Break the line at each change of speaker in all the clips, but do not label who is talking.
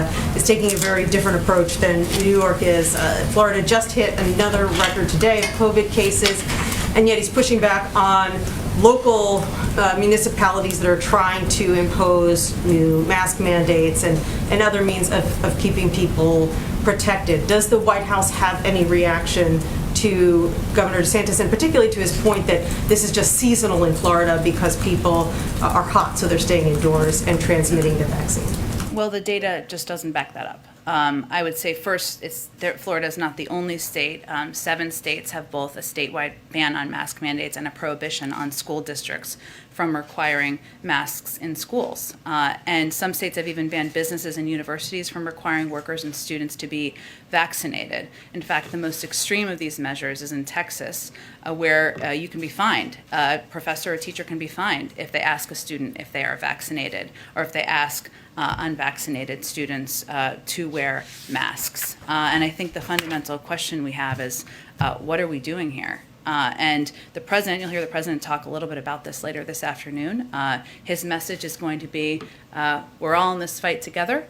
Florida is taking a very different approach than New York is. Florida just hit another record today of COVID cases, and yet he's pushing back on local municipalities that are trying to impose new mask mandates and other means of keeping people protected. Does the White House have any reaction to Governor DeSantis, and particularly to his point that this is just seasonal in Florida because people are hot, so they're staying indoors and transmitting the vaccine?
Well, the data just doesn't back that up. I would say first, Florida is not the only state. 7 states have both a statewide ban on mask mandates and a prohibition on school districts from requiring masks in schools. And some states have even banned businesses and universities from requiring workers and students to be vaccinated. In fact, the most extreme of these measures is in Texas, where you can be fined. A professor or teacher can be fined if they ask a student if they are vaccinated, or if they ask unvaccinated students to wear masks. And I think the fundamental question we have is, what are we doing here? And the president, you'll hear the president talk a little bit about this later this afternoon. His message is going to be, we're all in this fight together,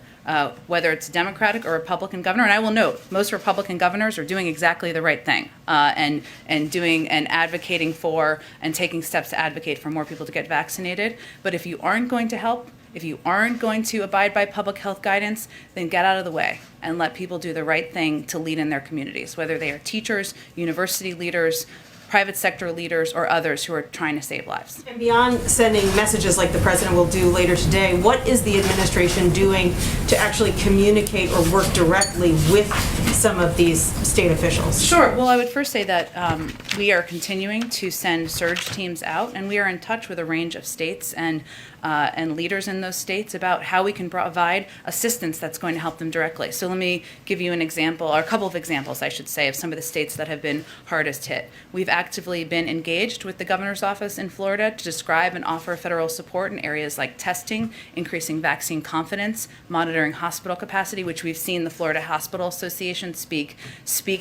whether it's Democratic or Republican governor. And I will note, most Republican governors are doing exactly the right thing, and advocating for and taking steps to advocate for more people to get vaccinated. But if you aren't going to help, if you aren't going to abide by public health guidance, then get out of the way and let people do the right thing to lead in their communities, whether they are teachers, university leaders, private sector leaders, or others who are trying to save lives.
And beyond sending messages like the president will do later today, what is the administration doing to actually communicate or work directly with some of these state officials?
Sure. Well, I would first say that we are continuing to send surge teams out, and we are in touch with a range of states and leaders in those states about how we can provide assistance that's going to help them directly. So let me give you an example, or a couple of examples, I should say, of some of the states that have been hardest hit. We've actively been engaged with the governor's office in Florida to describe and offer federal support in areas like testing, increasing vaccine confidence, monitoring hospital capacity, which we've seen the Florida Hospital Association speak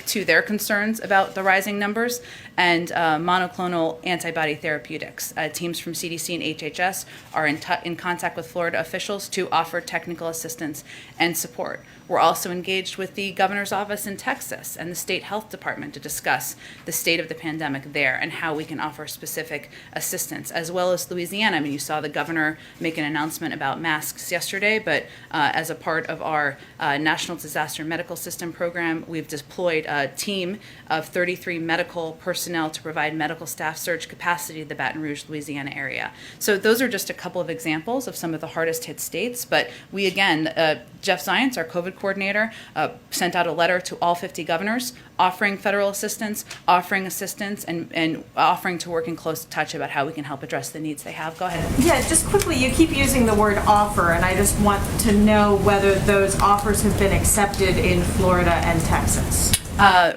to their concerns about the rising numbers, and monoclonal antibody therapeutics. Teams from CDC and HHS are in contact with Florida officials to offer technical assistance and support. We're also engaged with the governor's office in Texas and the state health department to discuss the state of the pandemic there and how we can offer specific assistance, as well as Louisiana. I mean, you saw the governor make an announcement about masks yesterday, but as a part of our National Disaster Medical System program, we've deployed a team of 33 medical personnel to provide medical staff surge capacity to the Baton Rouge, Louisiana area. So those are just a couple of examples of some of the hardest hit states, but we again, Jeff Zients, our COVID coordinator, sent out a letter to all 50 governors offering federal assistance, and offering to work in close touch about how we can help address the needs they have. Go ahead.
Yeah, just quickly, you keep using the word offer, and I just want to know whether those offers have been accepted in Florida and Texas.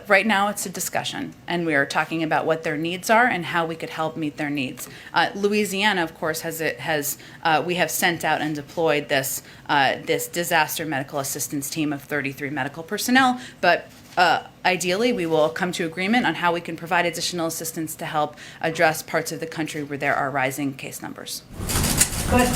Right now, it's a discussion, and we are talking about what their needs are and how we could help meet their needs. Louisiana, of course, we have sent out and deployed this disaster medical assistance team of 33 medical personnel, but ideally, we will come to agreement on how we can provide additional assistance to help address parts of the country where there are rising case numbers.
Good.